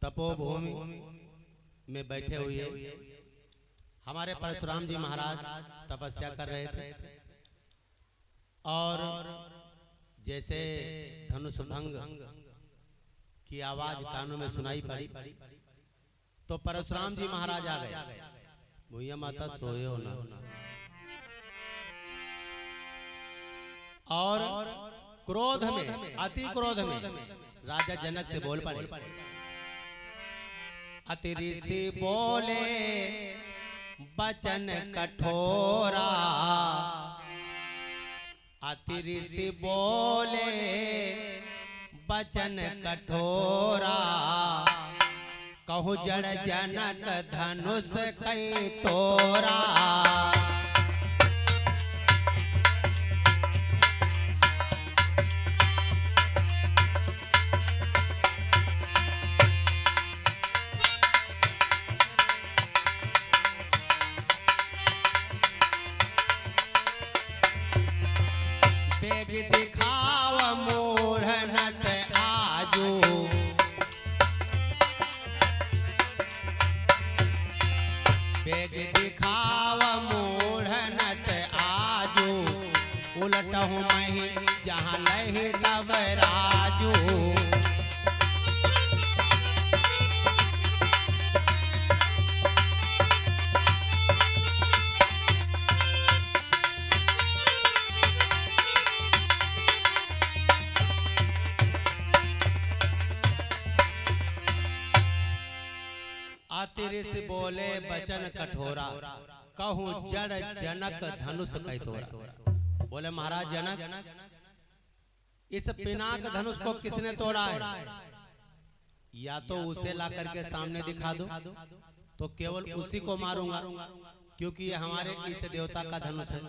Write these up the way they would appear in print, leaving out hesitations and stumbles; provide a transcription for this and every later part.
तपोभूमि में बैठे हुए हमारे परशुराम जी महाराज तपस्या कर रहे थे और जैसे धनुष भंग की आवाज कानों में सुनाई पड़ी तो परशुराम जी महाराज आ गए। भैया माता सोए हो ना। और क्रोध में, अति क्रोध में राजा जनक से बोल पड़े। अति ऋषि बोले बचन कठोरा, अति ऋषि बोले बचन कठोरा, कहूँ जड़ जनक धनुष कई तोरा। बेग दिखाव मूढ़नत आजू, बेग दिखाव मूढ़नत आजू, उलटहूँ मही जहाँ लही तब राजू। अति ऋषि बोले बचन कठोरा, कहूँ जड़ जनक धनुष कई तोरा। बोले महाराज जनक, इस पिनाक धनुष को किसने तोड़ा है? या तो उसे ला करके सामने दिखा दो तो केवल उसी को मारूंगा, क्योंकि ये हमारे इष्ट देवता का धनुष है।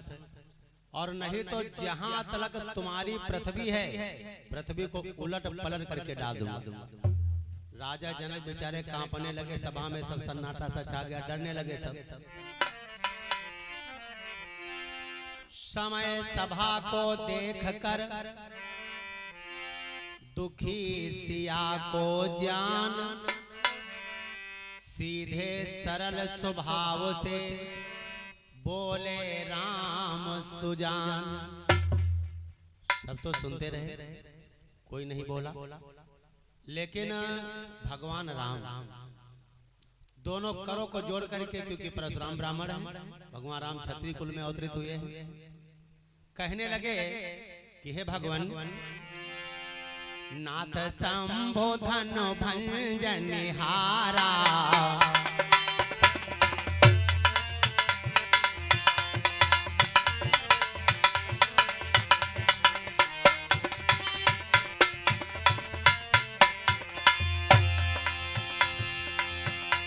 और नहीं तो जहां तलक तुम्हारी पृथ्वी है, पृथ्वी को उलट पलट करके डाल दूंगा। राजा जनक बेचारे कांपने लगे, सभा में सब सन्नाटा सा छा गया, डरने लगे सब। समय सभा को देख कर दुखी सिया को जान, सीधे सरल स्वभाव से बोले राम सुजान। सब तो सुनते रहे, कोई नहीं बोला, लेकिन भगवान राम दोनों करों को जोड़ करके, क्योंकि परशुराम ब्राह्मण है, भगवान राम क्षत्रिय कुल में अवतरित हुए हैं, कहने लगे कि हे भगवान, नाथ संबोधन भंजनिहारा,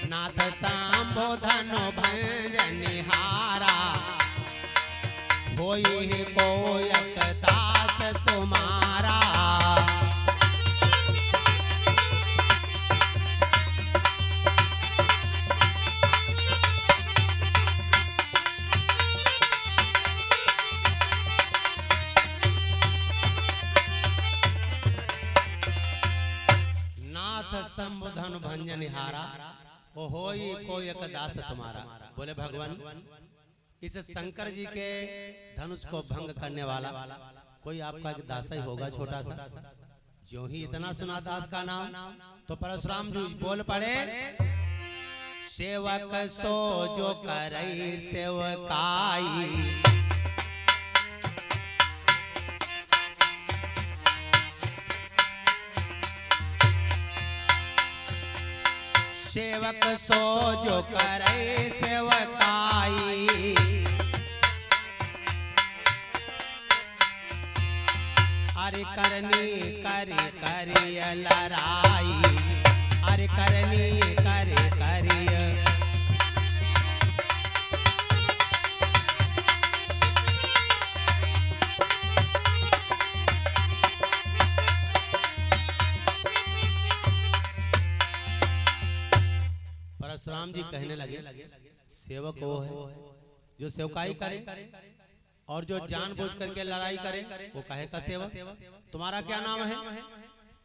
नाथ संबोधन भंजनिहारा, होई कोयक दास तुम्हारा। नाथ संबोधन भंजनिहारा, ओ होई कोई एक दास तुम्हारा। बोले भगवान, इस शंकर जी के धनुष को भंग करने वाला कोई आपका एक दास ही होगा, छोटा सा। जो ही इतना सुना दास का नाम तो परशुराम जी बोल पड़े, सेवक सो जो करई सेवकाई, सेवक सो जो करे सेवकाई, अरे करनी करी करी लड़ाई, अरे करनी करी करी। परशुराम जी कहने लगे, सेवक वो है जो सेवकाई करे और जो जानबूझ करके लड़ाई करे वो कहे का सेवक। तुम्हारा क्या नाम है?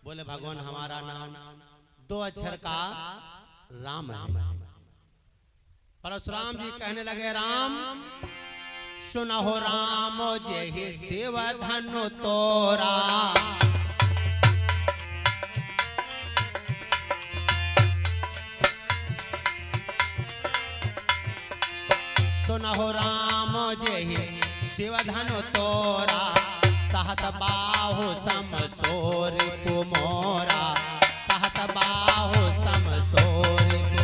बोले भगवान हमारा नाम 2 अक्षर का राम है। परशुराम जी कहने लगे, राम सुनहो राम जेहि शिव धनु तोरा, सुनहो राम जेहि शिव धनु तोरा, सहस बाहु सम सोरिपु मोरा, सहस बाहु सम सोरिपु।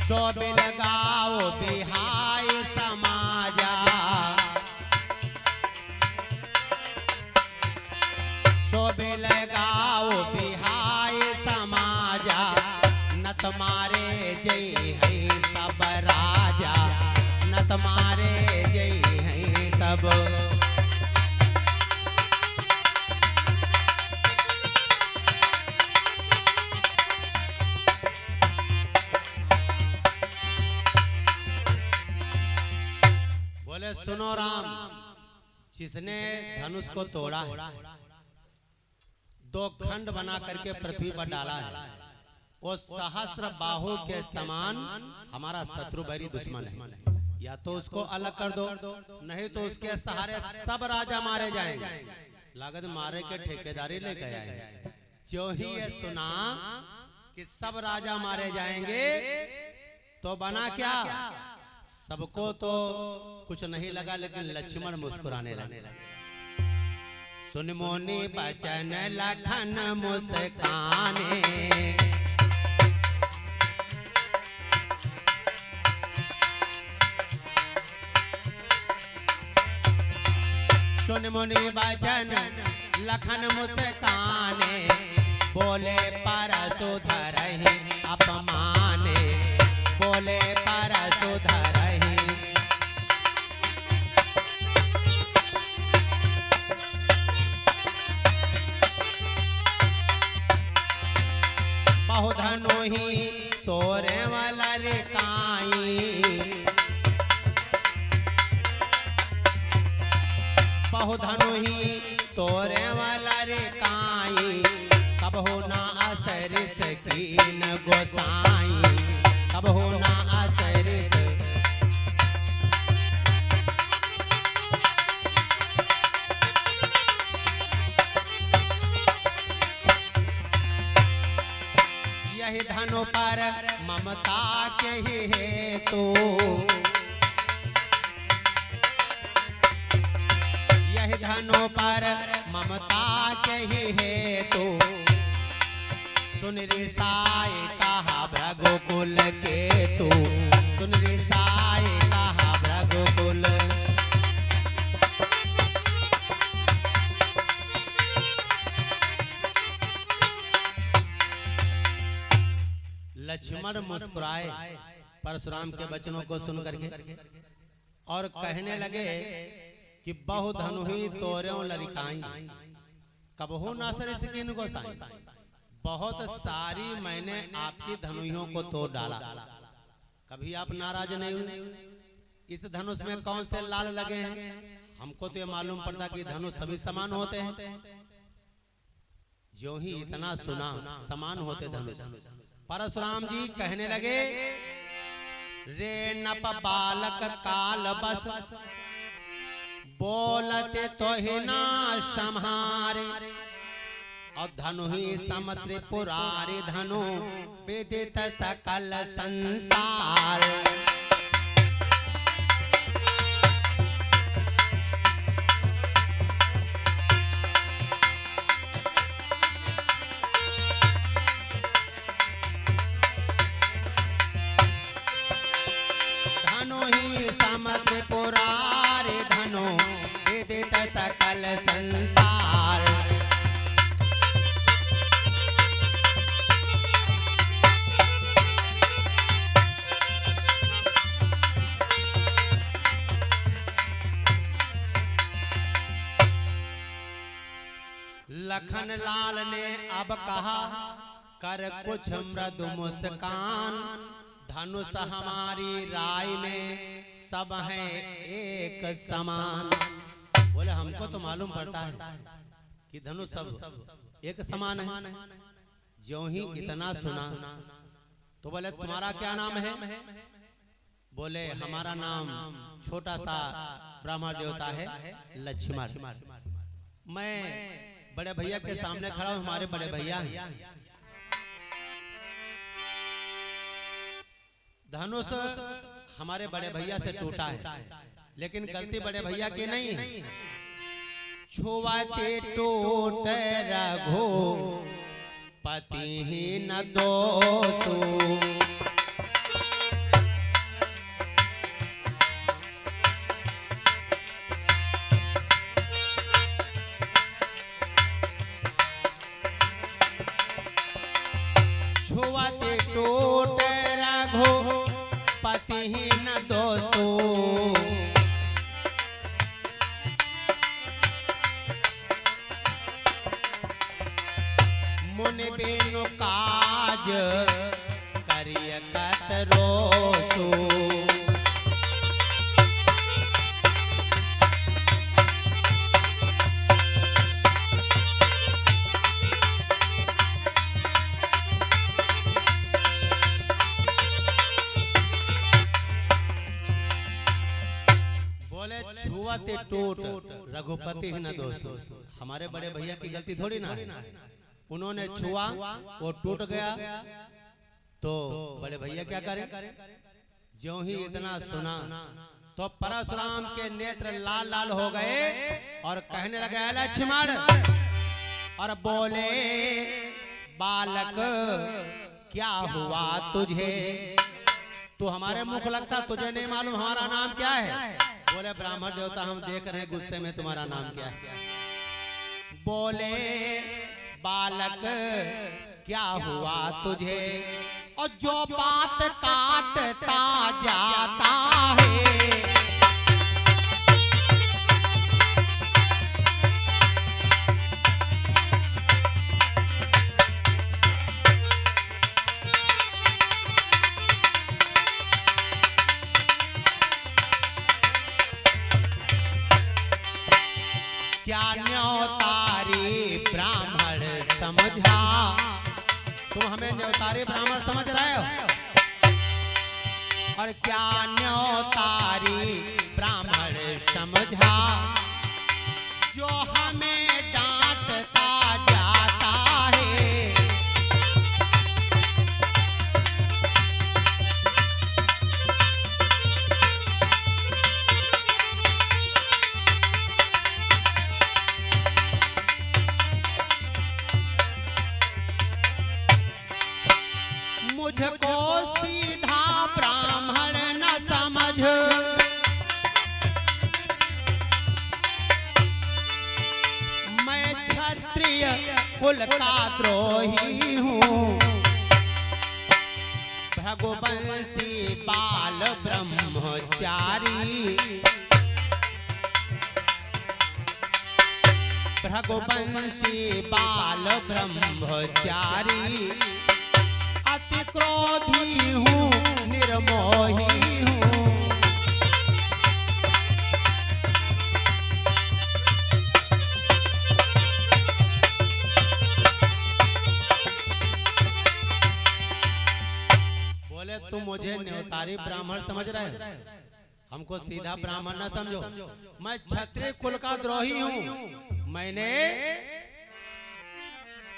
शोभिल गाओ बिहाय समाजा, शोभिल गाओ बिहाय समाजा, नत मारे जय है सब राजा, नत मारे जय है सब। बोले सुनो राम, जिसने धनुष को तोड़ा है, 2 खंड बना करके पृथ्वी पर डाला है, वो सहस्र बाहु के समान हमारा शत्रु बैरी दुश्मन है। या तो उसको अलग कर दो, नहीं तो उसके सहारे सब राजा मारे जाएंगे। लागत मारे के ठेकेदारी लेकर आए। जो ही ये सुना कि सब राजा मारे जाएंगे तो बना क्या, सबको तो कुछ नहीं लगा, लेकिन लक्ष्मण मुस्कुराने लगे। सुन मोनी बचन लखन मुस्काने, सुन मुनि बचन लखन मुस्काने, बोले परशुधरहि अपमाने, बोले परशुधरहि। बहु धनु ही तोरे वाला रे काई, बहु धनु ही तोरे वाला रे काई, कब हो ना असरिस कीन गोसाई, कब हो ना असरिस। यही धनु पर ममता के ही हेतु, यही धनु पर ममता के ही हेतु, सुन रिसाय कहा भृगुकुल केतु, सुन रिसाय कहा भृगुकुल। लक्ष्मण मुस्कुराए परशुराम के वचनों को सुन करके और कहने लगे कि बहु धनु ही तोर्यों लरिकाई, कबहू ना सरिस कीन गोसाई। बहुत सारी मैंने आपकी धनुहियों को तोड़ डाला, कभी आप नाराज नहीं हुए। इस धनुष में कौन से लाल लगे हैं, हमको तो ये मालूम पड़ता कि धनुष सभी समान होते हैं। जो ही इतना सुना समान होते धनुष, परशुराम जी कहने लगे, रे नप बालक काल बस, बोलते तो ही ना सम्हारे, और धनु ही सम त्रिपुरारी धनु, विदित सकल संसार। धनु ही सम त्रिपुरारी धनु, विदित सकल संसार। लखन लाल ने अब कहा, कर कुछ मृदु मुस्कान, धनुष हमारी राय में सब हैं एक समान। बोले हमको तो मालूम पड़ता है कि धनुष सब एक समान है। ज्यों ही इतना सुना तो बोले तुम्हारा क्या नाम है? बोले हमारा नाम छोटा सा ब्राह्मण देवता है लक्ष्मण। मैं बड़े भैया के सामने खड़ा हूं, हमारे बड़े भैया हैं। धनुष हमारे बड़े भैया से टूटा है, लेकिन गलती बड़े भैया की नहीं है। छुआते टूट रघु पति ही न दोषो, छुआते टूट रघु पति ही न दोषो, मुनि बिनु काज करिय कतरोसु, बोले छुआते टूट रघुपति ही न दोषो। हमारे बड़े भैया की गलती थोड़ी ना है, उन्होंने छुआ वो टूट गया तो बड़े भैया क्या करें? ज्यों ही इतना सुना तो परशुराम के नेत्र लाल लाल हो गए और कहने लगे लक्ष्मण, और बोले बालक क्या हुआ तुझे? तू हमारे मुख लगता, तुझे नहीं मालूम हमारा नाम क्या है? बोले ब्राह्मण देवता हम देख रहे हैं गुस्से में, तुम्हारा नाम क्या है? बोले बालक क्या हुआ तुझे? और जो बात काटता जाता है, क्या न्योतारी ब्राह्मण समझा? तुम हमें न्योतारी ब्राह्मण समझ रहे हो? और क्या न्योतारी ब्राह्मण समझा जो हमें डांटता जाता है? मुझको सीधा ब्राह्मण न समझ, मैं क्षत्रिय कुल का द्रोही हूँ, भृगुवंशी बाल ब्रह्मचारी, भृगुवंशी बाल ब्रह्मचारी, अति क्रोधी हूँ निर्मोही हूँ, बोले तुम मुझे न्योतारी ब्राह्मण समझ रहे हो, हमको सीधा ब्राह्मण न समझो। मैं क्षत्रिय कुल का द्रोही हूँ, मैंने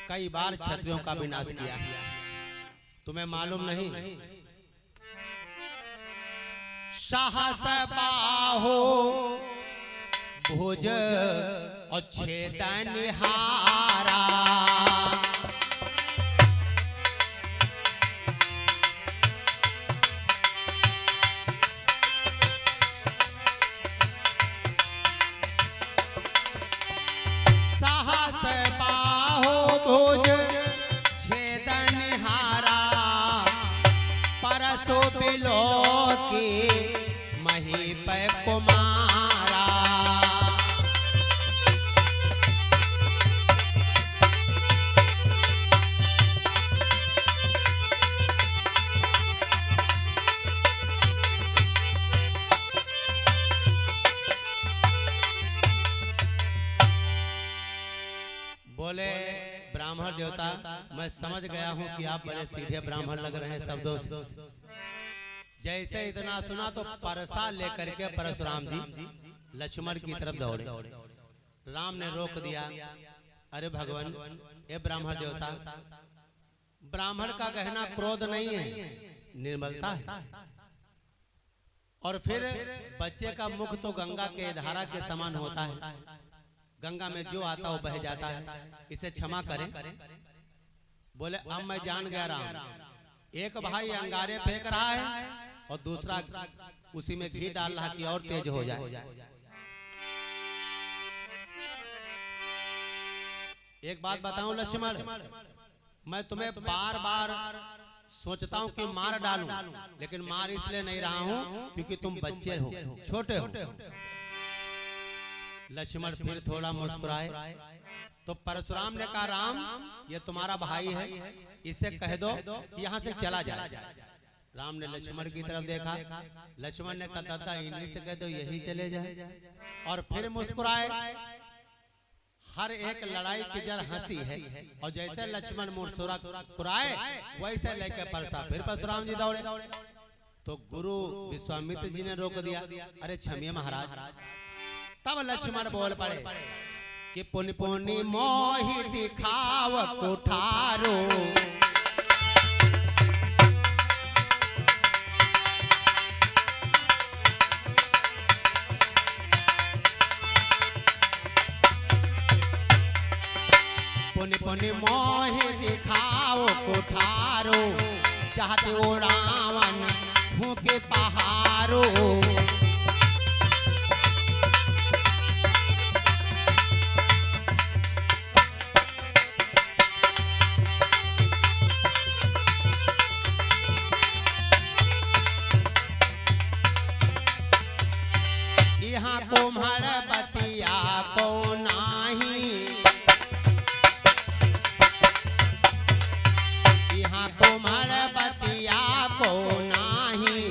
कई बार क्षत्रियों का विनाश किया है, तुम्हें मालूम नहीं? साहस बाहो भुज और छेदनहारा, साहस बाहो भुज परसो बिलो की महीप कुमारा, ब्राह्मण देवता, मैं समझ गया हूँ कि आप बड़े सीधे ब्राह्मण लग रहे हैं शब्दों से। जैसे इतना सुना तो परसा लेकर के परशुराम जी लक्ष्मण की तरफ दौड़े। राम ने रोक दिया। अरे भगवान, ये ब्राह्मण देवता, ब्राह्मण का गहना क्रोध नहीं है, निर्मलता है। और फिर बच्चे का मुख तो गंगा के धारा के समान होता है, गंगा में जो आता वो बह जाता है, इसे क्षमा करें। बोले अब मैं जान गया राम, एक भाई अंगारे फेंक रहा है और दूसरा उसी में घी डाल रहा कि और तेज हो जाए। एक बात बताऊं लक्ष्मण, मैं तुम्हें बार बार सोचता हूं कि मार डालूं, लेकिन मार इसलिए नहीं रहा हूं क्योंकि तुम बच्चे हो, छोटे हो। लक्ष्मण फिर थोड़ा मुस्कुराए तो परशुराम ने कहा राम, ये तुम्हारा भाई है, इसे कह दो कि यहाँ से चला जाए। राम ने लक्ष्मण की तरफ देखा। लक्ष्मण ने कहा दादा इन्हीं से कह दो यही चले जाए। और फिर मुस्कुराए। हर एक लड़ाई की जड़ हंसी है, और जैसे लक्ष्मण मुस्कुराए वैसे लेके परसा फिर परशुराम जी दौड़े। तो गुरु विश्वामित्र जी ने रोक दिया। अरे क्षमिए महाराज। तब लक्ष्मण बोल पड़े कि पुनि पुनि मोहि दिखाव कुठारो, पुनि पुनि मोहि दिखाओ कुठारो, चाहते ओ रावण भूखे पहारो। यहाँ कुम्हर बतिया को नाही, यहाँ कुम्हर बतिया को नाही,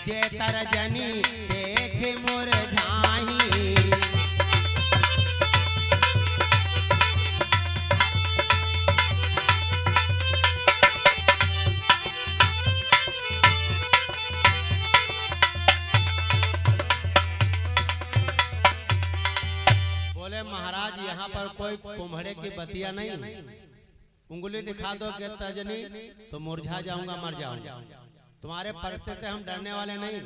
जेतर जनी देख मुरझाही। बोले महाराज यहाँ पर कोई कुम्हड़े की बतिया नहीं, उंगली दिखा दो के तजनी तो मुरझा जाऊंगा, मर जाऊंगा। तुम्हारे परसे से हम डरने वाले नहीं,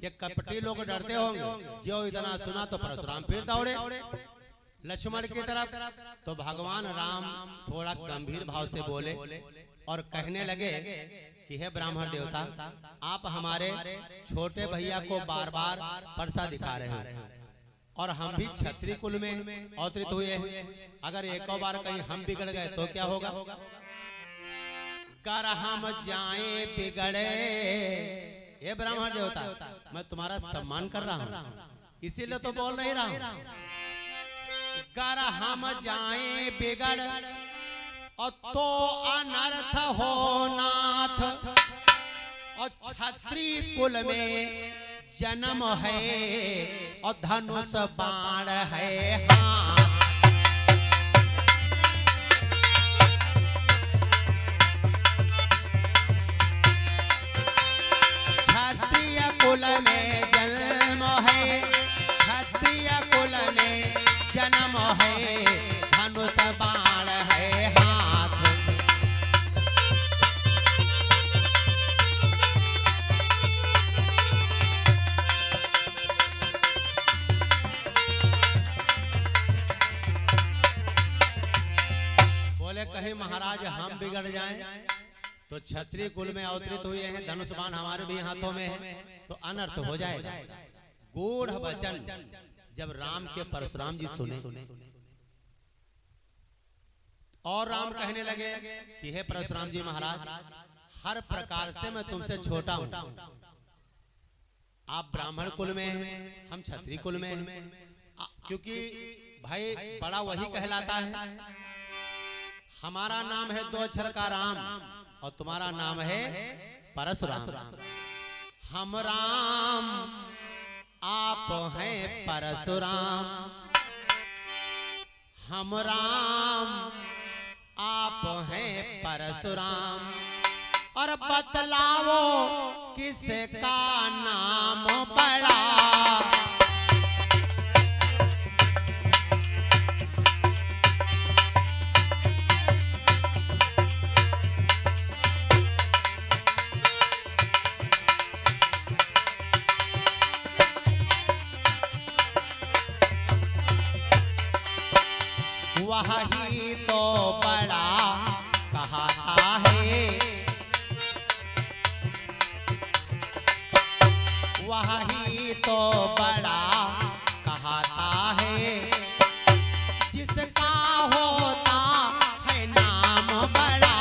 ये कपटी लोग डरते होंगे। जो इतना सुना तो परशुराम फिर दौड़े लक्ष्मण की तरफ। तो भगवान राम थोड़ा गंभीर भाव से बोले और कहने लगे कि हे ब्राह्मण देवता, आप हमारे छोटे भैया को बार बार परसा दिखा रहे हो, और हम भी क्षत्रिय कुल में अवतरित हुए हैं। अगर एक बार कहीं हम बिगड़ गए तो क्या होगा? कर हम जाए बिगड़े, ये ब्राह्मण देवता मैं तुम्हारा सम्मान कर रहा हूं, इसीलिए तो बोल नहीं रहा हूं। कर हम जाए बिगड़ और तो अनर्थ हो नाथ, और क्षत्रिय कुल में जन्म है और धनुष बाण है हाथ। क्षत्रिय कुल में जन्म है, क्षत्रिय कुल में जन्म है, धनुष बाण है हाथ। बोले कहीं महाराज हम बिगड़ जाएं तो क्षत्रिय कुल में अवतरित हुए हैं, धनुष बाण हमारे भी हाथों में है, तो अनर्थ हो जाएगा। गूढ़ वचन जब राम के परशुराम जी सुने और राम कहने लगे कि हे परशुराम जी महाराज, हर प्रकार से मैं तुमसे छोटा हूं। आप ब्राह्मण कुल में हैं, हम क्षत्रिय कुल में हैं, क्योंकि भाई बड़ा वही कहलाता है। हमारा नाम है दो अक्षर का राम और तुम्हारा नाम है परशुराम। हम राम आप हैं परशुराम, हम राम परशुराम, और बतलाओ किसका नाम बड़ा। वही तो बड़ा कहता है, वही तो बड़ा कहता है, जिसका होता है नाम बड़ा।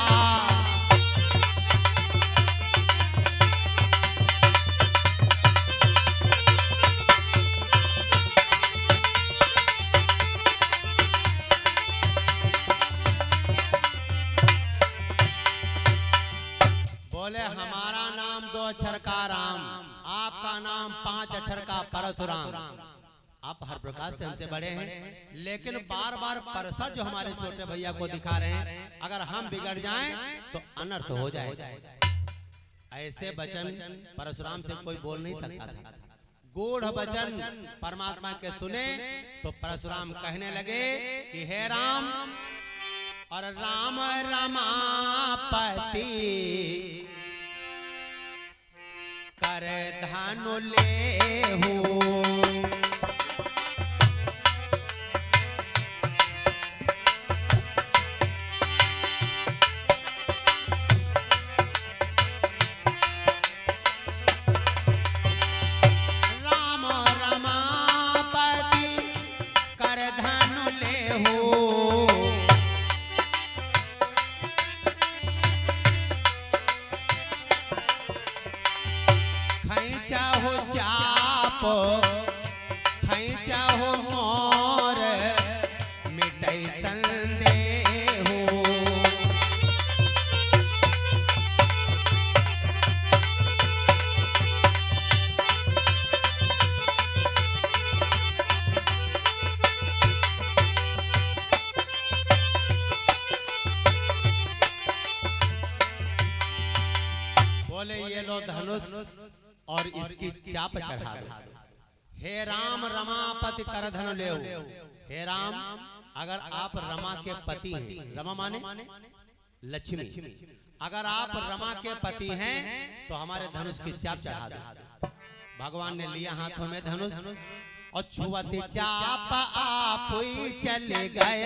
बोले हमारा नाम 2 अक्षर का राम, आपका नाम 5 अक्षर का परशुराम। आप हर प्रकार से हमसे बड़े हैं, लेकिन बार बार परसा जो हमारे छोटे भैया को दिखा रहे हैं, अगर हम बिगड़ जाएं तो अनर्थ हो जाए। ऐसे वचन परशुराम से कोई बोल नहीं सकता था। गूढ़ वचन परमात्मा के सुने तो परशुराम कहने लगे कि हे राम और राम रमापति कर धनु लेहु। राम रमापति कर धनु लेहु। खैचाहो चाप खैचाहो मोर मिटै संदेहो। बोले ये लो धनुष और इसकी चाप चढ़ा दो। हे राम रमापति कर धनु लेओ। हे राम अगर आप रमा के पति हैं, रमा माने लक्ष्मी, अगर आप रमा के पति हैं तो हमारे धनुष की चाप चढ़ा दो। भगवान ने लिया हाथों में धनुष और छुअते चाप आप ही चले गए।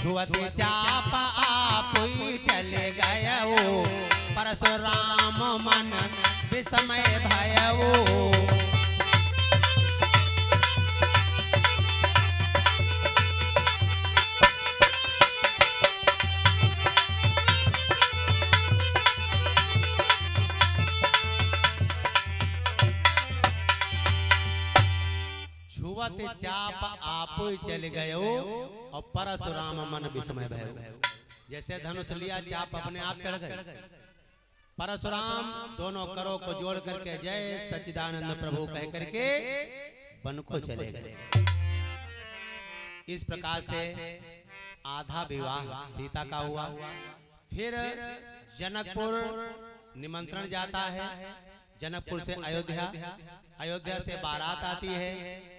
छुअते चाप आप ही चले गए, परशुराम मन विस्मय भयऊ। छुअते चाप आप ही चले गए और परशुराम मन विस्मय भयऊ। जैसे धनुष लिया चाप अपने आप चढ़ गए। परशुराम दोनों करों को जोड़ करके जय सच्चिदानंद प्रभु कह करके वन को चले गए। इस प्रकार से आधा विवाह सीता का हुआ। फिर जनकपुर निमंत्रण जाता है, जनकपुर से अयोध्या, अयोध्या से बारात आती है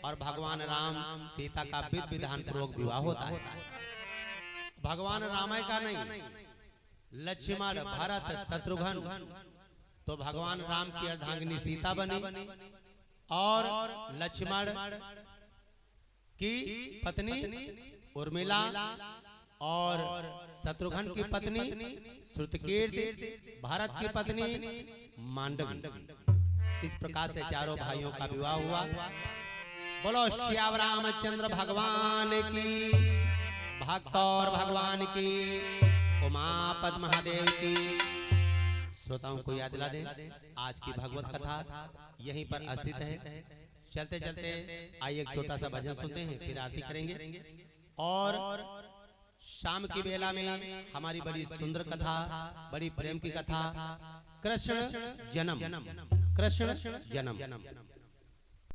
और भगवान राम सीता का विधि विधान पूर्वक विवाह होता है। भगवान रामाय का नहीं, लक्ष्मण भरत शत्रुघ्न, तो भगवान राम की अर्धांगिनी सीता बनी और लक्ष्मण की पत्नी उर्मिला और शत्रुघ्न की पत्नी श्रुतकीर्ति, भरत की पत्नी मांडवी। इस प्रकार से चारों भाइयों का विवाह हुआ। बोलो श्याम रामचंद्र भगवान की, भक्त और भगवान की, उमापद महादेव की। श्रोताओं को याद दिला दे, आज की भगवत कथा यहीं पर स्थित है। चलते चलते आइए एक छोटा सा भजन सुनते हैं, फिर आरती करेंगे। और शाम की बेला में हमारी बड़ी सुंदर कथा, बड़ी प्रेम की कथा कृष्ण जन्म, कृष्ण जन्म।